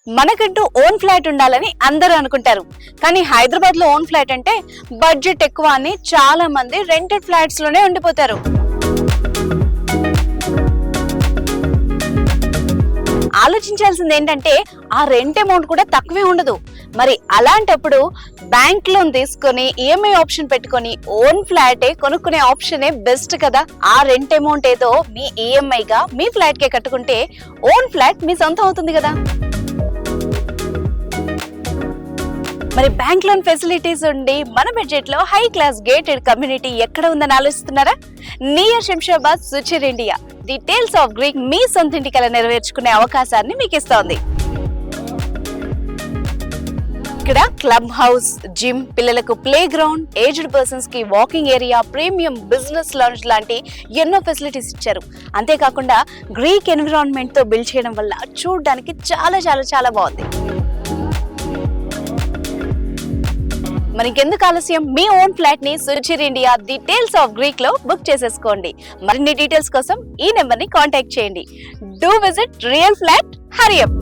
మనకంటూ own flat ఉండాలని అందరూ అనుకుంటారు. కానీ హైదరాబాద్ లో ఓన్ ఫ్లాట్ అంటే బడ్జెట్ ఎక్కువ అని చాలా మంది రెంటెడ్ ఫ్లాట్స్ లోనే ఉండిపోతారు. ఆలోచించాల్సింది ఏంటంటే ఆ రెంట్ అమౌంట్ కూడా తక్కువే ఉండదు. మరి అలాంటప్పుడు బ్యాంక్ లోన్ తీసుకొని ఈఎంఐ ఆప్షన్ పెట్టుకొని ఓన్ ఫ్లాటే కొనుక్కునే ఆప్షనే బెస్ట్ కదా. ఆ రెంట్ అమౌంట్ ఏదో మీ ఈఎంఐగా మీ ఫ్లాట్ కే కట్టుకుంటే ఓన్ ఫ్లాట్ మీ సొంతం అవుతుంది కదా. మరి బ్యాంక్ లోన్ ఫెసిలిటీస్ ఉండి మన బడ్జెట్ లో హై క్లాస్ గేటెడ్ కమ్యూనిటీ ఎక్కడ ఉందని ఆలోచిస్తున్నారా? Near Shamshabad Suchir India the tales of Greek మీ సొంత ఇంటి కల నెరవేర్చుకునే అవకాశాన్ని మీకు ఇస్తోంది. ఇక్కడ క్లబ్ హౌస్, జిమ్, పిల్లలకు ప్లే గ్రౌండ్, ఏజ్డ్ పర్సన్స్ కి walking area, premium business lounge లాంటి ఎన్నో ఫెసిలిటీస్ ఇచ్చారు. అంతేకాకుండా గ్రీక్ ఎన్విరాన్మెంట్ తో బిల్డ్ చేయడం వల్ల చూడడానికి చాలా చాలా చాలా బాగుంది. మరి ఇంకెందుకు ఆలస్యం, మీ ఓన్ ఫ్లాట్ ని Suchir India the tales of Greek లో బుక్ చేసేసుకోండి. మరిన్ని డీటెయిల్స్ కోసం ఈ నెంబర్ ని కాంటాక్ట్ చేయండి. Do visit real flat, hurry up.